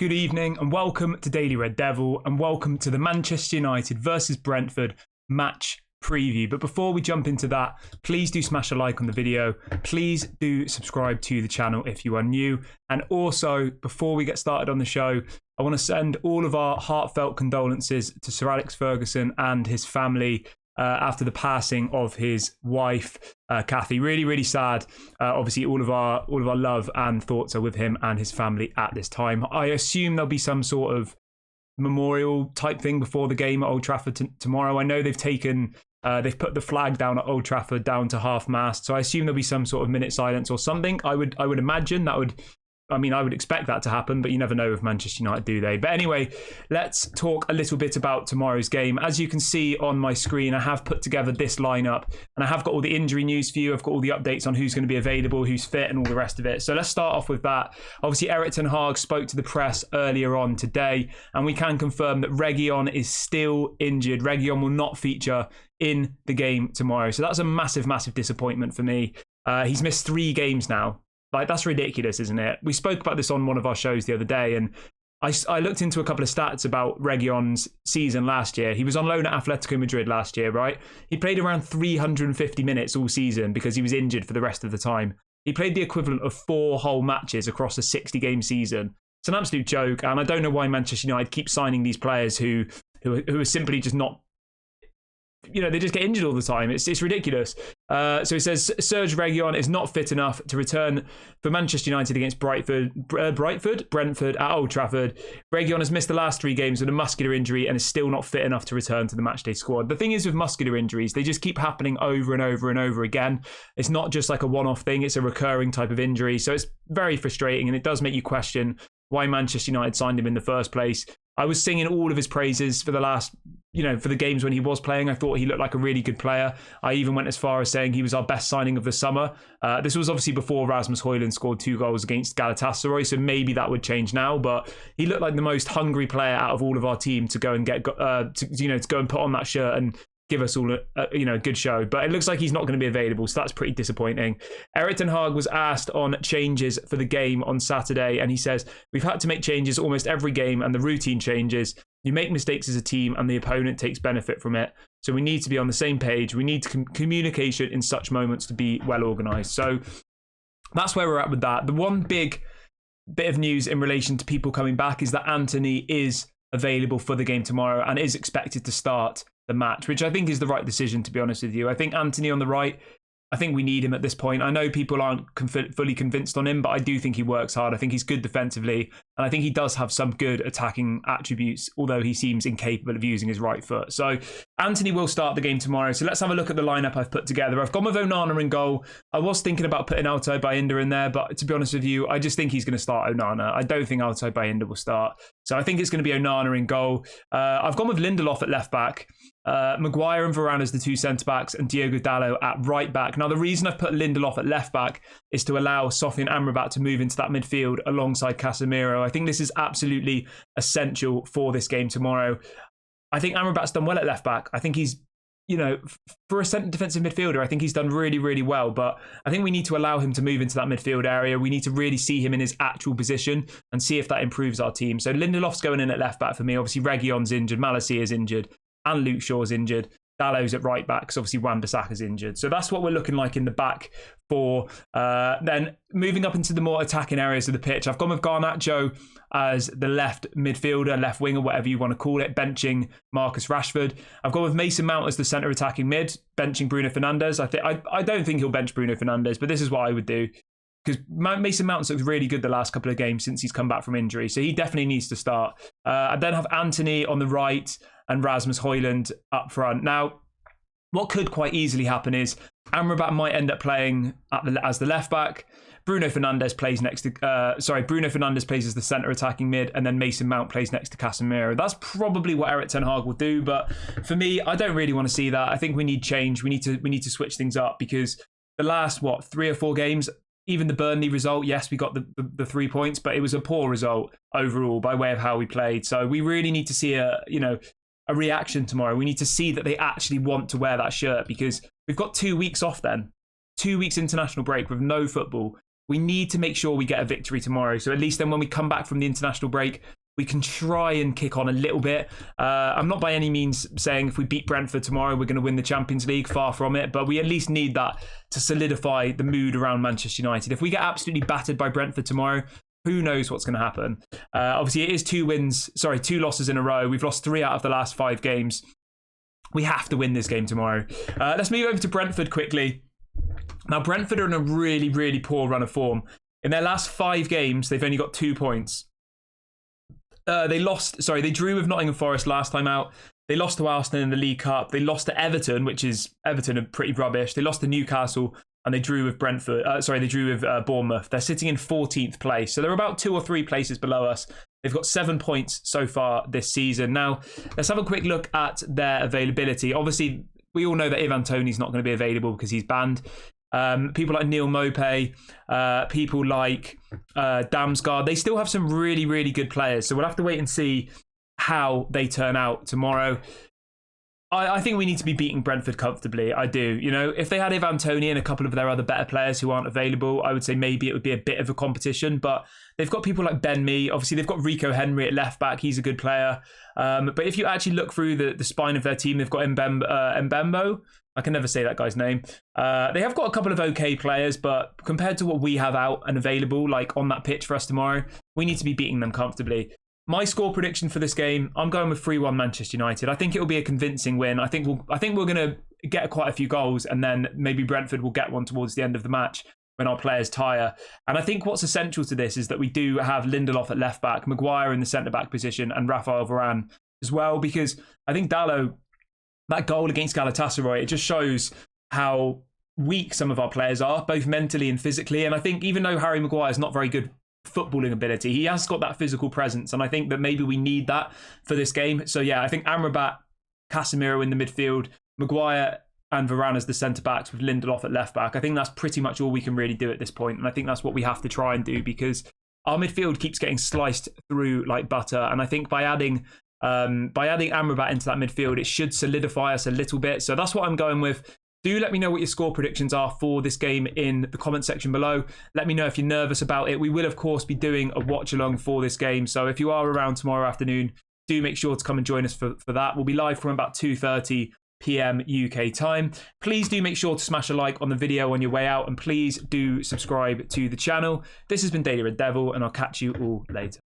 Good evening and welcome to Daily Red Devil and welcome to the Manchester United versus Brentford match preview. But before we jump into that, please do smash a like on the video. Please do subscribe to the channel if you are new. And also, before we get started on the show, I want to send all of our heartfelt condolences to Sir Alex Ferguson and his family after the passing of his wife, Kathy. Really sad. Obviously, all of our love and thoughts are with him and his family at this time. I assume there'll be some sort of memorial type thing before the game at Old Trafford tomorrow. I know they've put the flag down at Old Trafford down to half-mast, so I assume there'll be some sort of minute silence or something. I would imagine I would expect that to happen, but you never know with Manchester United, do they? But anyway, let's talk a little bit about tomorrow's game. As you can see on my screen, I have put together this lineup, and I have got all the injury news for you. I've got all the updates on who's going to be available, who's fit, and all the rest of it. So let's start off with that. Obviously, Erik ten Hag spoke to the press earlier on today, and we can confirm that Reguilón is still injured. Reguilón will not feature in the game tomorrow. So that's a massive disappointment for me. He's missed 3 games now. Like, that's ridiculous, isn't it? We spoke about this on one of our shows the other day, and I looked into a couple of stats about Reguilón's season last year. He was on loan at Atletico Madrid last year, right? He played around 350 minutes all season because he was injured for the rest of the time. He played the equivalent of 4 whole matches across a 60-game season. It's an absolute joke, and I don't know why Manchester United keep signing these players who are simply just not... they just get injured all the time. It's ridiculous. So it says Serge Reguilón is not fit enough to return for Manchester United against Brentford at Old Trafford. Reguilón has missed the last 3 games with a muscular injury and is still not fit enough to return to the matchday squad. The thing is with muscular injuries, they just keep happening over and over and over again. It's not just like a one-off thing. It's a recurring type of injury. So it's very frustrating, and it does make you question why Manchester United signed him in the first place. I was singing all of his praises for the last, for the games when he was playing. I thought he looked like a really good player. I even went as far as saying he was our best signing of the summer. This was obviously before Rasmus Højlund scored 2 goals against Galatasaray, so maybe that would change now. But he looked like the most hungry player out of all of our team to go and get, to go and put on that shirt and give us all a good show. But it looks like he's not going to be available, so that's pretty disappointing. Erik ten Hag was asked on changes for the game on Saturday, and he says, "We've had to make changes almost every game, and the routine changes. You make mistakes as a team, and the opponent takes benefit from it. So we need to be on the same page. We need communication in such moments to be well organised." So that's where we're at with that. The one big bit of news in relation to people coming back is that Antony is available for the game tomorrow and is expected to start the match, which I think is the right decision, to be honest with you. I think Antony on the right, I think we need him at this point. I know people aren't fully convinced on him, but I do think he works hard. I think he's good defensively, and I think he does have some good attacking attributes, although he seems incapable of using his right foot. So Antony will start the game tomorrow. So let's have a look at the lineup I've put together. I've gone with Onana in goal. I was thinking about putting Altay Bayindir in there, but to be honest with you, I just think he's going to start Onana. I don't think Altay Bayindir will start. So I think it's going to be Onana in goal. I've gone with Lindelof at left back. Maguire and Varane as the 2 centre-backs, and Diogo Dalot at right back. Now, the reason I've put Lindelof at left back is to allow Sofyan Amrabat to move into that midfield alongside Casemiro. I think this is absolutely essential for this game tomorrow. I think Amrabat's done well at left back. I think he's, for a centre defensive midfielder, I think he's done really well. But I think we need to allow him to move into that midfield area. We need to really see him in his actual position and see if that improves our team. So Lindelof's going in at left back for me. Obviously, Reguilón's injured, Malacia is injured, and Luke Shaw's injured. Dalot's at right back because obviously Wan-Bissaka's injured. So that's what we're looking like in the back four. Then moving up into the more attacking areas of the pitch, I've gone with Garnacho as the left midfielder, left winger, whatever you want to call it, benching Marcus Rashford. I've gone with Mason Mount as the centre attacking mid, benching Bruno Fernandes. I don't think he'll bench Bruno Fernandes, but this is what I would do, because Mason Mount's looked really good the last couple of games since he's come back from injury. So he definitely needs to start. I then have Antony on the right and Rasmus Højlund up front. Now, what could quite easily happen is Amrabat might end up playing as the left back. Bruno Fernandes plays as the centre attacking mid, and then Mason Mount plays next to Casemiro. That's probably what Erik ten Hag will do, but for me, I don't really want to see that. I think we need change. We need to switch things up, because the last 3 or 4 games, even the Burnley result, yes, we got the 3 points, but it was a poor result overall by way of how we played. So we really need to see a reaction tomorrow. We need to see that they actually want to wear that shirt, because we've got 2 weeks off then. 2 weeks international break with no football. we need to make sure we get a victory tomorrow. So at least then when we come back from the international break, we can try and kick on a little bit. I'm not by any means saying if we beat Brentford tomorrow, we're going to win the Champions League. Far from it. But we at least need that to solidify the mood around Manchester United. If we get absolutely battered by Brentford tomorrow, who knows what's going to happen? Obviously, it is 2 losses in a row. We've lost 3 out of the last 5 games. We have to win this game tomorrow. Let's move over to Brentford quickly. Now, Brentford are in a really, really poor run of form. In their last 5 games, they've only got 2 points. They drew with Nottingham Forest last time out. They lost to Arsenal in the League Cup. They lost to Everton, Everton are pretty rubbish. They lost to Newcastle and they drew with Bournemouth. They're sitting in 14th place. So they're about 2 or 3 places below us. They've got 7 points so far this season. Now, let's have a quick look at their availability. Obviously, we all know that Ivan Toney's not going to be available because he's banned. People like Neil Mopay, people like Damsgaard, they still have some really, really good players. So we'll have to wait and see how they turn out tomorrow. I think we need to be beating Brentford comfortably. I do. You know, if they had Ivan Toney and a couple of their other better players who aren't available, I would say maybe it would be a bit of a competition. But they've got people like Ben Mee. Obviously, they've got Rico Henry at left back. He's a good player. But if you actually look through the spine of their team, they've got Mbembo. I can never say that guy's name. They have got a couple of okay players, but compared to what we have out and available, like on that pitch for us tomorrow, we need to be beating them comfortably. My score prediction for this game, I'm going with 3-1 Manchester United. I think it will be a convincing win. I think we're going to get quite a few goals, and then maybe Brentford will get one towards the end of the match when our players tire. And I think what's essential to this is that we do have Lindelof at left back, Maguire in the centre back position, and Rafael Varane as well, because I think Dalot, that goal against Galatasaray, it just shows how weak some of our players are, both mentally and physically. And I think even though Harry Maguire is not very good footballing ability, he has got that physical presence, and I think that maybe we need that for this game. So yeah, I think Amrabat, Casemiro in the midfield, Maguire and Varane as the centre backs with Lindelof at left back. I think that's pretty much all we can really do at this point, and I think that's what we have to try and do, because our midfield keeps getting sliced through like butter. And I think by adding Amrabat into that midfield, it should solidify us a little bit. So that's what I'm going with. Do let me know what your score predictions are for this game in the comment section below. Let me know if you're nervous about it. We will, of course, be doing a watch along for this game. So if you are around tomorrow afternoon, do make sure to come and join us for that. We'll be live from about 2:30 p.m. UK time. Please do make sure to smash a like on the video on your way out, and please do subscribe to the channel. This has been Daily Red Devil, and I'll catch you all later.